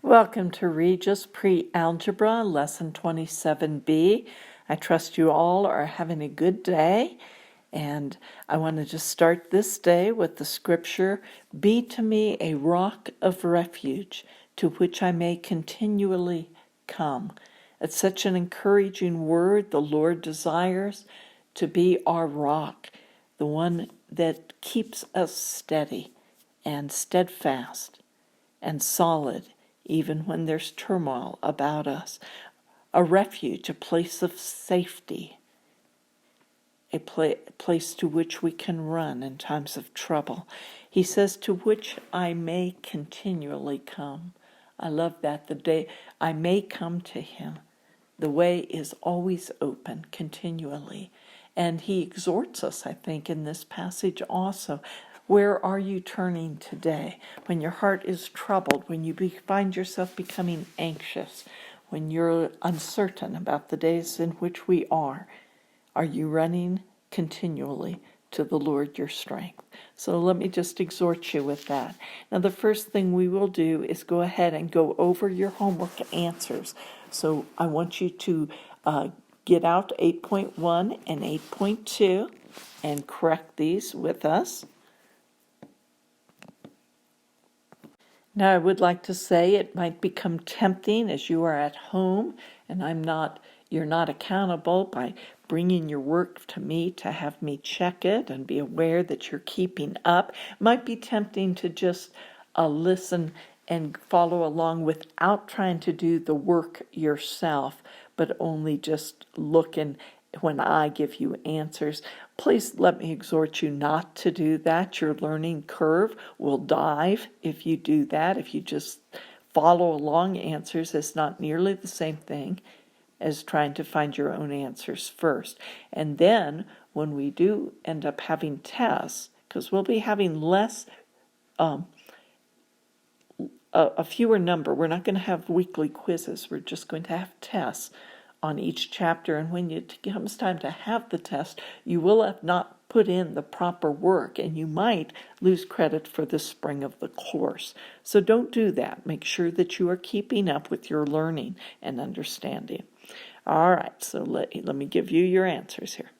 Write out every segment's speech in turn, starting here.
Welcome to Rges Pre-Algebra, Lesson 27B. I trust you all are having a good day, and I want to just start this day with the scripture, "Be to me a rock of refuge, to which I may continually come." It's such an encouraging word. The Lord desires to be our rock, the one that keeps us steady and steadfast and solid, even when there's turmoil about us. A refuge, a place of safety, a place to which we can run in times of trouble. He says, to which I may continually come. I love that, the day I may come to him. The way is always open, continually. And he exhorts us, I think, in this passage also. Where are you turning today? When your heart is troubled, when you find yourself becoming anxious, when you're uncertain about the days in which we are you running continually to the Lord your strength? So let me just exhort you with that. Now, the first thing we will do is go ahead and go over your homework answers. So I want you to get out 8.1 and 8.2 and correct these with us. Now, I would like to say it might become tempting as you are at home and you're not accountable by bringing your work to me to have me check it and be aware that you're keeping up. It might be tempting to just listen and follow along without trying to do the work yourself, but only just looking when I give you answers. Please let me exhort you not to do that. Your learning curve will dive if you do that. If you just follow along answers, it's not nearly the same thing as trying to find your own answers first. And then when we do end up having tests, because we'll be having less, a fewer number. We're not going to have weekly quizzes. We're just going to have tests on each chapter, and when it comes time to have the test, you will have not put in the proper work, and you might lose credit for the spring of the course. So don't do that. Make sure that you are keeping up with your learning and understanding. All right, so let me give you your answers here.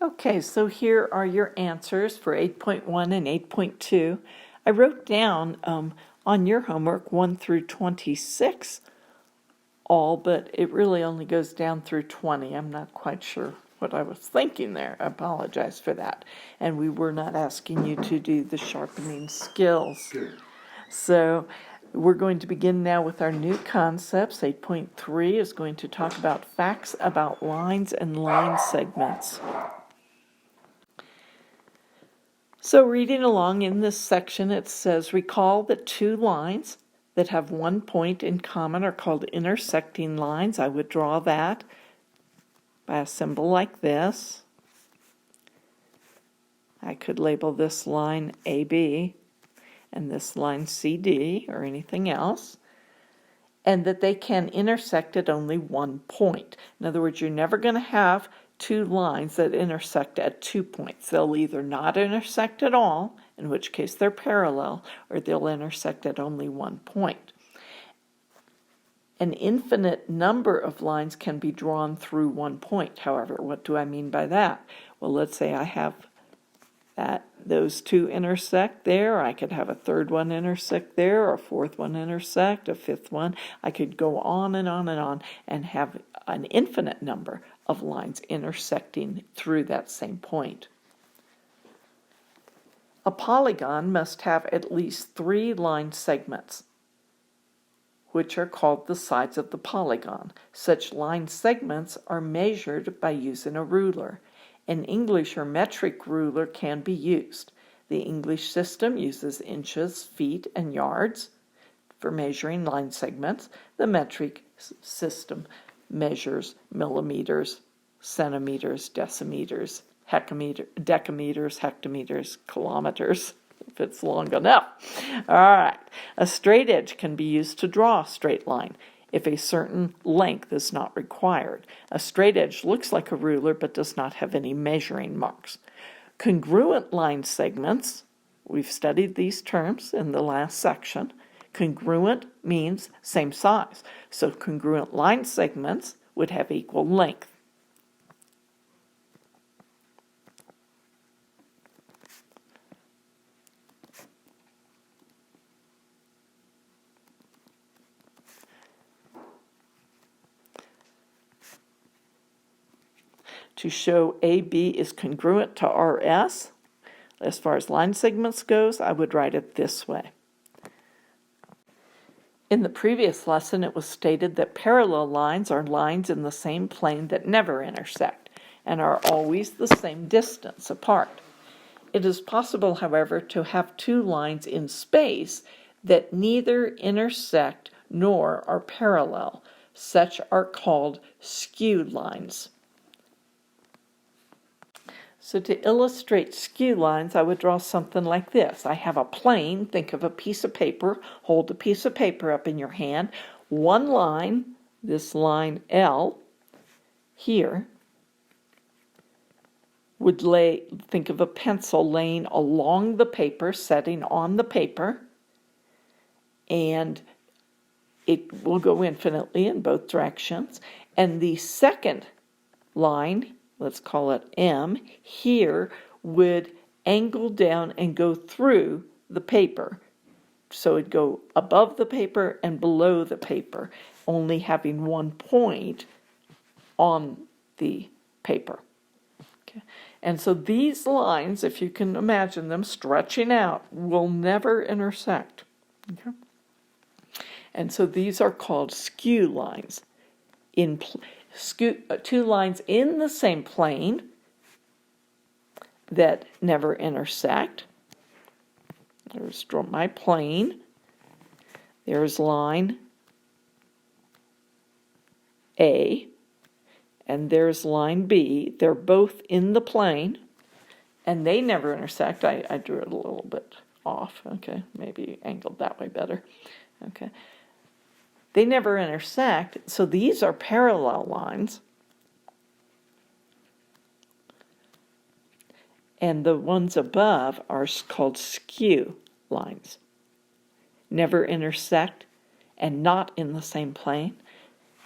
Okay, so here are your answers for 8.1 and 8.2. I wrote down on your homework 1 through 26 all, but it really only goes down through 20. I'm not quite sure what I was thinking there. I apologize for that. And we were not asking you to do the sharpening skills. Sure. So we're going to begin now with our new concepts. 8.3 is going to talk about facts about lines and line segments. So reading along in this section, it says, recall that two lines that have one point in common are called intersecting lines. I would draw that by a symbol like this. I could label this line AB and this line CD or anything else, and that they can intersect at only one point. In other words, you're never going to have two lines that intersect at 2 points. They'll either not intersect at all, in which case they're parallel, or they'll intersect at only 1 point. An infinite number of lines can be drawn through 1 point. However, what do I mean by that? Well, let's say I have those two intersect there. I could have a third one intersect there, a fourth one intersect, a fifth one. I could go on and on and on and have an infinite number of lines intersecting through that same point. A polygon must have at least 3 line segments, which are called the sides of the polygon. Such line segments are measured by using a ruler. An English or metric ruler can be used. The English system uses inches, feet, and yards for measuring line segments. The metric system measures millimeters, centimeters, decimeters, decameters, hectometers, kilometers, if it's long enough. All right. A straight edge can be used to draw a straight line if a certain length is not required. A straight edge looks like a ruler but does not have any measuring marks. Congruent line segments, we've studied these terms in the last section. Congruent means same size. So congruent line segments would have equal length. To show AB is congruent to RS, as far as line segments goes, I would write it this way. In the previous lesson, it was stated that parallel lines are lines in the same plane that never intersect and are always the same distance apart. It is possible, however, to have two lines in space that neither intersect nor are parallel. Such are called skew lines. So to illustrate skew lines, I would draw something like this. I have a plane. Think of a piece of paper. Hold the piece of paper up in your hand. One line, this line L, here, would think of a pencil laying along the paper, setting on the paper, and it will go infinitely in both directions. And the second line, let's call it M, here would angle down and go through the paper. So it'd go above the paper and below the paper, only having one point on the paper. Okay. And so these lines, if you can imagine them stretching out, will never intersect. Okay. And so these are called skew lines. Two lines in the same plane that never intersect. There's my plane. There's line A, and there's line B. They're both in the plane, and they never intersect. I drew it a little bit off. Okay, maybe angled that way better. Okay. They never intersect, so these are parallel lines. And the ones above are called skew lines. Never intersect and not in the same plane.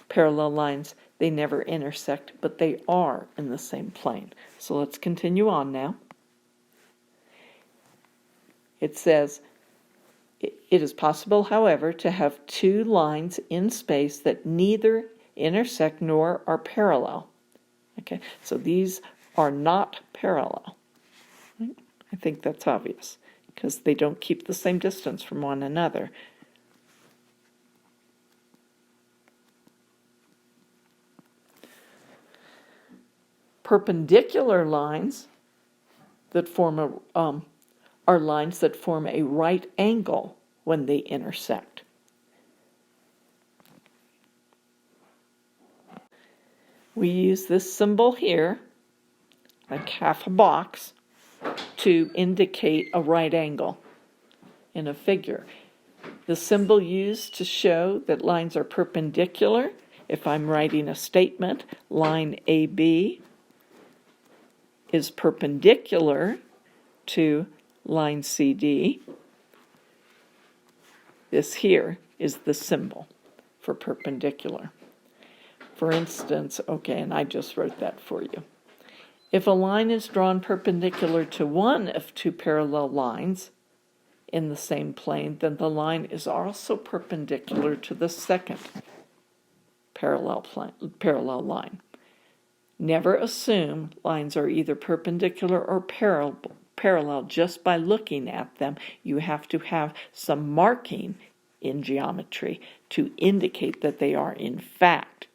Parallel lines, they never intersect, but they are in the same plane. So let's continue on now. It says, it is possible, however, to have two lines in space that neither intersect nor are parallel. Okay, so these are not parallel. Right? I think that's obvious because they don't keep the same distance from one another. Perpendicular lines that form are lines that form a right angle when they intersect. We use this symbol here, like half a box, to indicate a right angle in a figure. The symbol used to show that lines are perpendicular, if I'm writing a statement, line AB is perpendicular to line CD. This here is the symbol for perpendicular. For instance, okay, and I just wrote that for you. If a line is drawn perpendicular to one of two parallel lines in the same plane, then the line is also perpendicular to the second parallel line. Never assume lines are either perpendicular or parallel just by looking at them. You have to have some marking in geometry to indicate that they are in fact.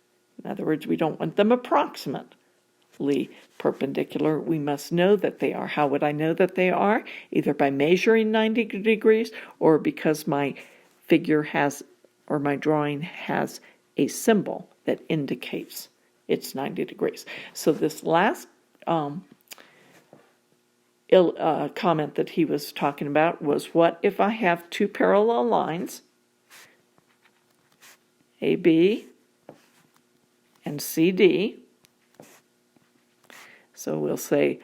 In other words, we don't want them approximately perpendicular. We must know that they are. How would I know that they are? Either by measuring 90 degrees or because my figure has, or my drawing has a symbol that indicates it's 90 degrees. So this last comment that he was talking about was, what if I have two parallel lines, AB and CD? So we'll say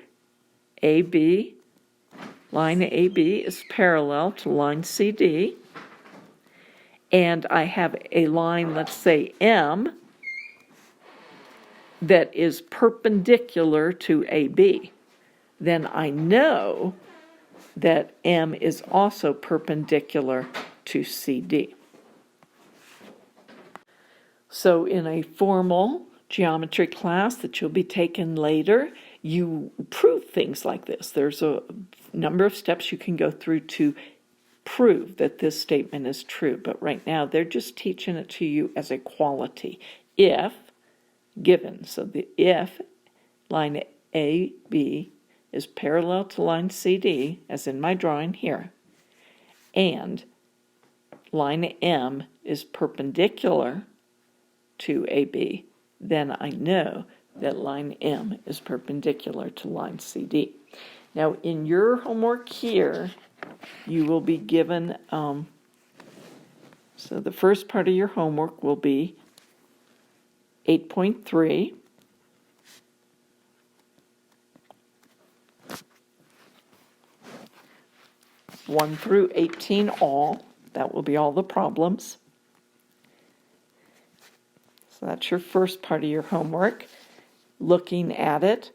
line AB is parallel to line CD, and I have a line, let's say M, that is perpendicular to AB, then I know that M is also perpendicular to CD. So in a formal geometry class that you'll be taking later, you prove things like this. There's a number of steps you can go through to prove that this statement is true, but right now they're just teaching it to you as a quality. If given, so the if line AB is parallel to line CD, as in my drawing here, and line M is perpendicular to AB, then I know that line M is perpendicular to line CD. Now in your homework here, you will be given, so the first part of your homework will be 8.3, (1 through 18 all). That will be all the problems. So that's your first part of your homework. Looking at it,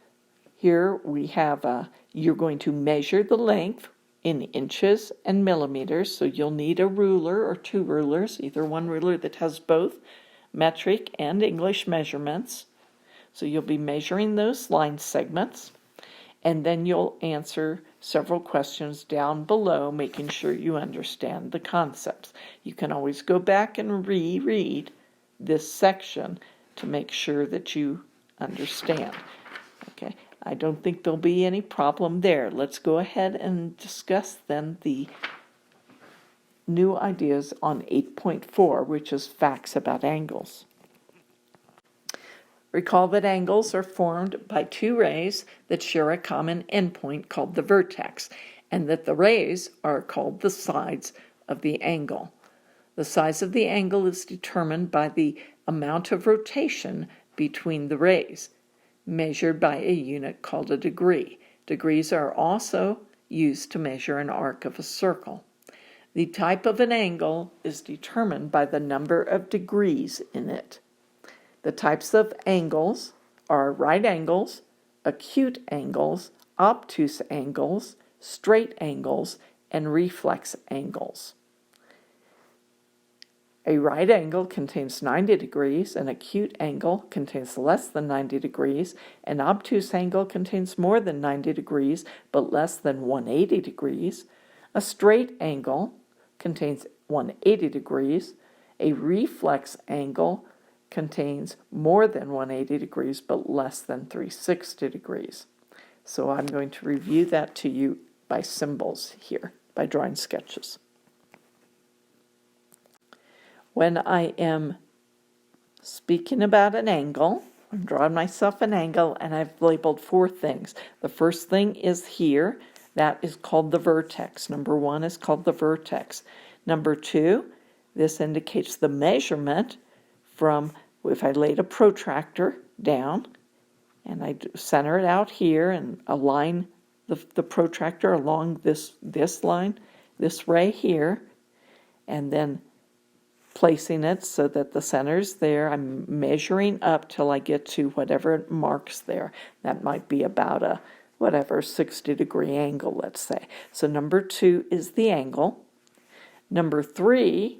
here we have, you're going to measure the length in inches and millimeters, so you'll need a ruler or two rulers, either one ruler that has both metric and English measurements. So you'll be measuring those line segments, and then you'll answer several questions down below, making sure you understand the concepts. You can always go back and reread this section to make sure that you understand. Okay, I don't think there'll be any problem there. Let's go ahead and discuss then the new ideas on 8.4, which is facts about angles. Recall that angles are formed by two rays that share a common endpoint called the vertex, and that the rays are called the sides of the angle. The size of the angle is determined by the amount of rotation between the rays, measured by a unit called a degree. Degrees are also used to measure an arc of a circle. The type of an angle is determined by the number of degrees in it. The types of angles are right angles, acute angles, obtuse angles, straight angles, and reflex angles. A right angle contains 90 degrees, an acute angle contains less than 90 degrees, an obtuse angle contains more than 90 degrees but less than 180 degrees, a straight angle contains 180 degrees, a reflex angle contains more than 180 degrees but less than 360 degrees. So I'm going to review that to you by symbols here, by drawing sketches. When I am speaking about an angle, I'm drawing myself an angle, and I've labeled four things. The first thing is here. That is called the vertex. Number one is called the vertex. Number two, this indicates the measurement from, if I laid a protractor down and I center it out here and align the protractor along this line, this ray here, and then placing it so that the center's there, I'm measuring up till I get to whatever it marks there. That might be about a 60-degree angle, let's say. So number two is the angle. Number three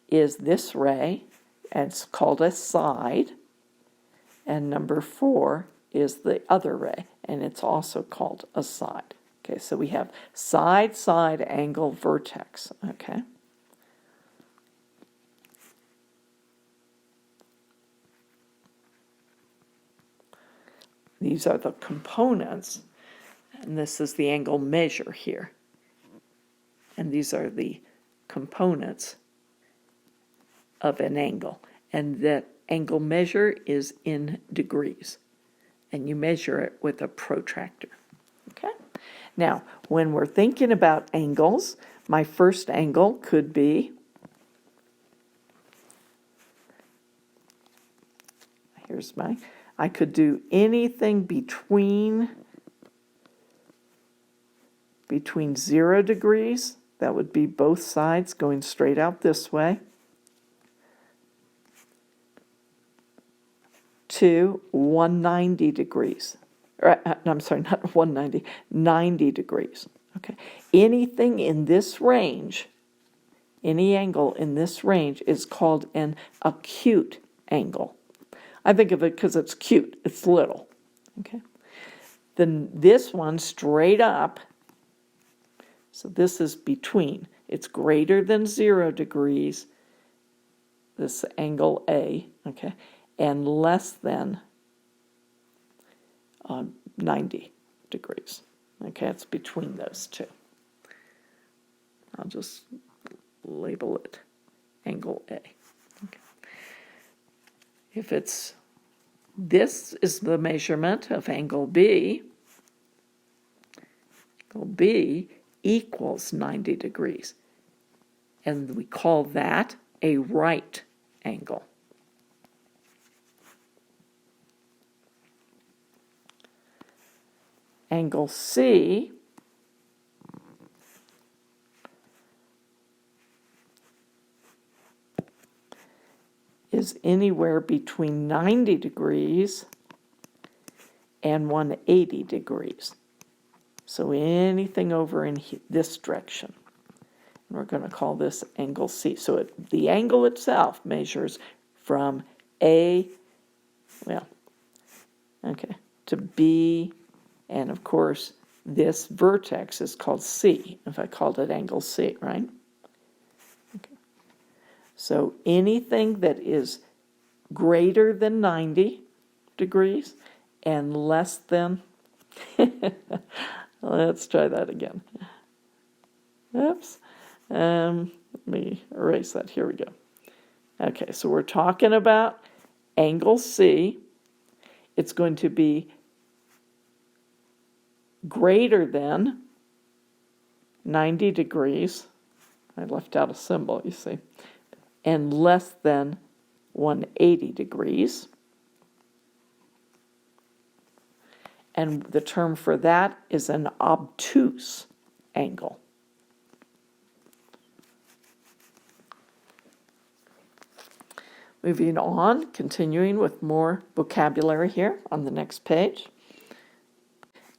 is this ray, and it's called a side. And number four is the other ray, and it's also called a side. Okay, so we have side, angle, vertex. Okay. These are the components, and this is the angle measure here. And these are the components of an angle. And that angle measure is in degrees. And you measure it with a protractor. Okay? Now, when we're thinking about angles, my first angle could be, I could do anything between 0 degrees, that would be both sides going straight out this way, to 190 degrees. I'm sorry, not 190, 90 degrees. Okay. Anything in this range, any angle in this range is called an acute angle. I think of it because it's cute, it's little. Okay. Then this one straight up, so this is between. It's greater than 0 degrees, this angle A, okay, and less than 90 degrees. Okay, it's between those two. I'll just label it angle A. Okay. If it's, this is the measurement of angle B. Angle B equals 90 degrees. And we call that a right angle. Angle C is anywhere between 90 degrees and 180 degrees. So anything over in this direction. And we're going to call this angle C. So the angle itself measures from A, well, okay, to B, and of course this vertex is called C, if I called it angle C, right? Okay. So anything that is greater than 90 degrees and less than, let's try that again. Oops. Let me erase that. Here we go. Okay, so we're talking about angle C. It's going to be greater than 90 degrees. I left out a symbol, you see. And less than 180 degrees. And the term for that is an obtuse angle. Moving on, continuing with more vocabulary here on the next page.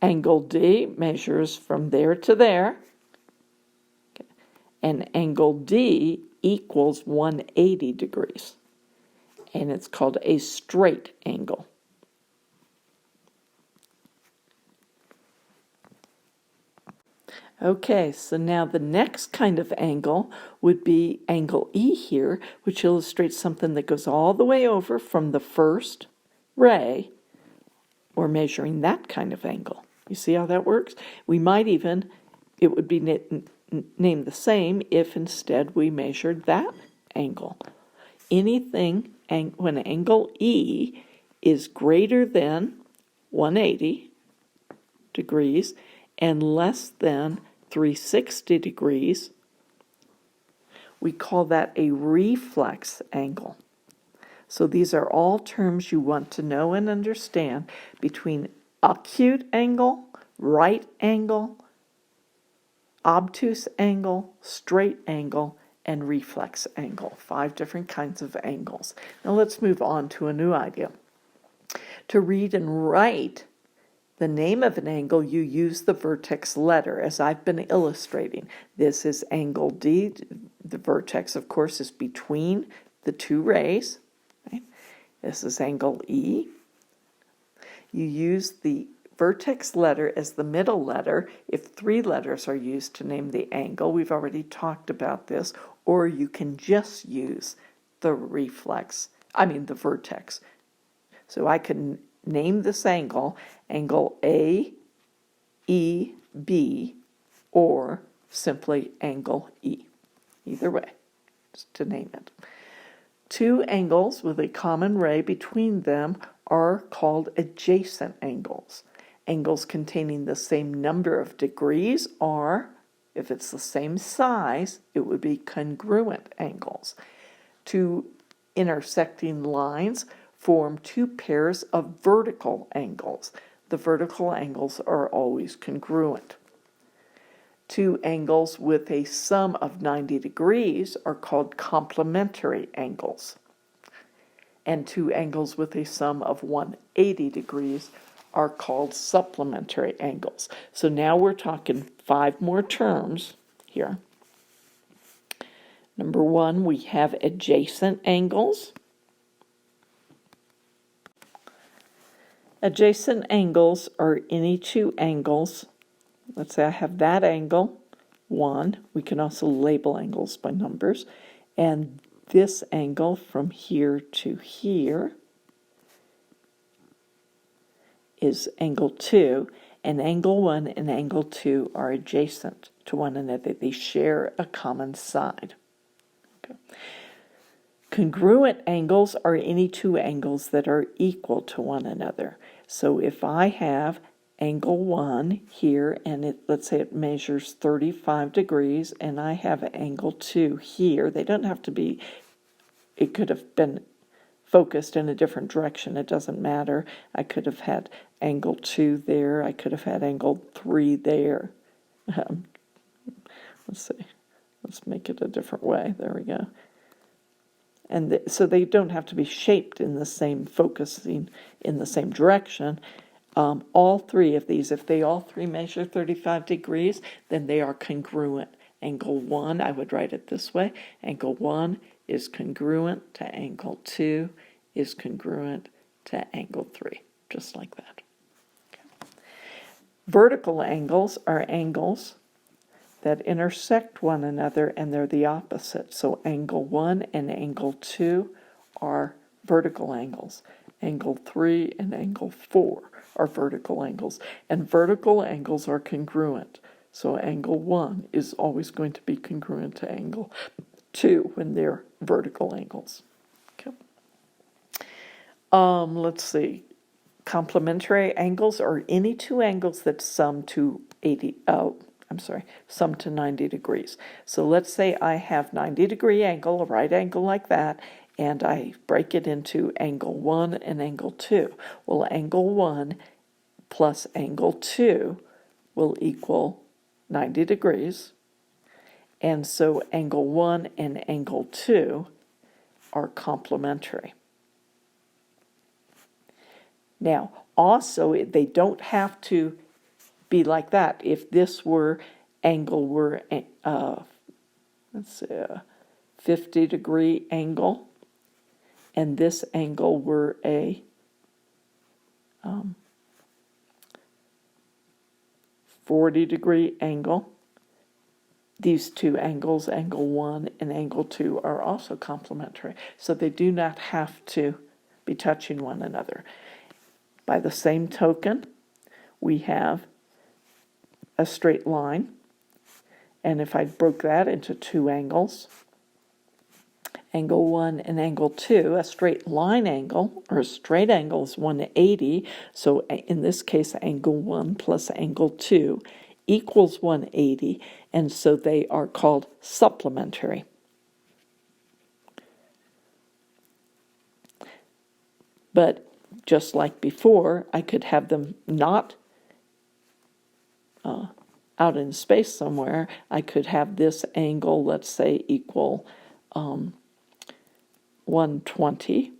Angle D measures from there to there. Okay. And angle D equals 180 degrees. And it's called a straight angle. Okay, so now the next kind of angle would be angle E here, which illustrates something that goes all the way over from the first ray. We're measuring that kind of angle. You see how that works? We might even, it would be named the same if instead we measured that angle. Anything, when angle E is greater than 180 degrees and less than 360 degrees, we call that a reflex angle. So these are all terms you want to know and understand between acute angle, right angle, obtuse angle, straight angle, and reflex angle. 5 different kinds of angles. Now let's move on to a new idea. To read and write the name of an angle, you use the vertex letter, as I've been illustrating. This is angle D. The vertex, of course, is between the two rays. Right? This is angle E. You use the vertex letter as the middle letter if 3 letters are used to name the angle. We've already talked about this. Or you can just use the vertex. So I can name this angle, angle A, E, B, or simply angle E. Either way, just to name it. 2 angles with a common ray between them are called adjacent angles. Angles containing the same number of degrees are, if it's the same size, it would be congruent angles. 2 intersecting lines form 2 pairs of vertical angles. The vertical angles are always congruent. Two angles with a sum of 90 degrees are called complementary angles. And two angles with a sum of 180 degrees are called supplementary angles. So now we're talking 5 more terms here. Number 1, we have adjacent angles. Adjacent angles are any two angles. Let's say I have that angle, 1. We can also label angles by numbers. And this angle from here to here is angle 2. And angle 1 and angle 2 are adjacent to one another. They share a common side. Okay. Congruent angles are any two angles that are equal to one another. So if I have angle 1 here, and let's say it measures 35 degrees, and I have angle 2 here, they don't have to be, it could have been focused in a different direction, it doesn't matter. I could have had angle 2 there, I could have had angle 3 there. Let's see, let's make it a different way, there we go. And so they don't have to be shaped in the same, focusing in the same direction. All three of these, if they all three measure 35 degrees, then they are congruent. Angle 1, I would write it this way. Angle 1 is congruent to angle 2 is congruent to angle 3, just like that. Okay. Vertical angles are angles that intersect one another, and they're the opposite. So angle 1 and angle 2 are vertical angles. Angle 3 and angle 4 are vertical angles. And vertical angles are congruent. So angle 1 is always going to be congruent to angle 2 when they're vertical angles. Okay. Let's see. Complementary angles are any two angles that sum to 90 degrees. So let's say I have 90-degree angle, a right angle like that, and I break it into angle 1 and angle 2. Well, angle 1 plus angle 2 will equal 90 degrees. And so angle 1 and angle 2 are complementary. Now, also, they don't have to be like that. If this angle were let's say a 50-degree angle, and this angle were a 40-degree angle, these two angles, angle 1 and angle 2, are also complementary. So they do not have to be touching one another. By the same token, we have a straight line, and if I broke that into two angles, angle 1 and angle 2, a straight line angle, or a straight angle, is 180, so in this case angle 1 plus angle 2 equals 180, and so they are called supplementary. But just like before, I could have them not out in space somewhere. I could have this angle, let's say, equal 120,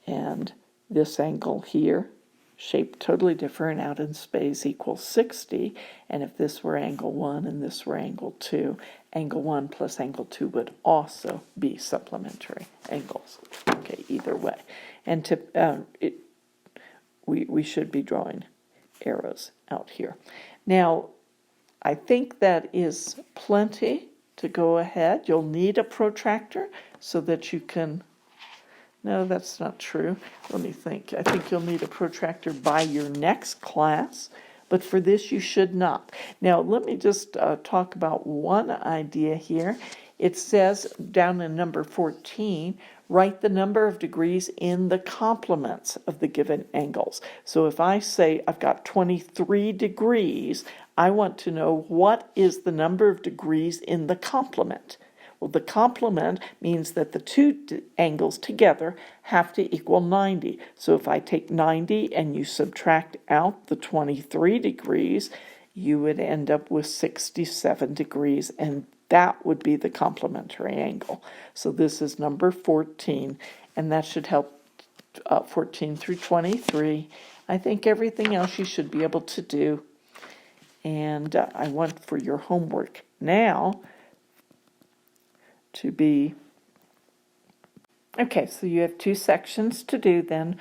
and this angle here, shaped totally different, out in space, equals 60, and if this were angle 1 and this were angle 2, angle 1 plus angle 2 would also be supplementary angles. Okay, either way. And we should be drawing arrows out here. Now, I think that is plenty to go ahead. You'll need a protractor so that you can... No, that's not true. Let me think. I think you'll need a protractor by your next class, but for this you should not. Now, let me just talk about one idea here. It says down in number 14, write the number of degrees in the complements of the given angles. So if I say I've got 23 degrees, I want to know what is the number of degrees in the complement. Well, the complement means that the two angles together have to equal 90. So if I take 90 and you subtract out the 23 degrees, you would end up with 67 degrees, and that would be the complementary angle. So this is number 14, and that should help 14 through 23. I think everything else you should be able to do. And I want for your homework now to be, okay, so you have 2 sections to do then.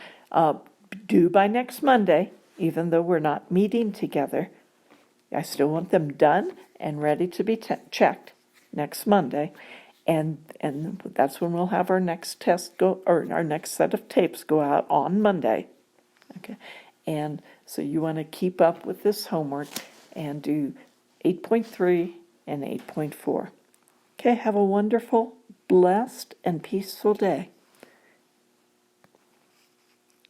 Due by next Monday, even though we're not meeting together. I still want them done and ready to be checked next Monday. And that's when we'll have our next test go, or our next set of tapes go out on Monday. Okay. And so you want to keep up with this homework and do 8.3 and 8.4. Okay, have a wonderful, blessed, and peaceful day.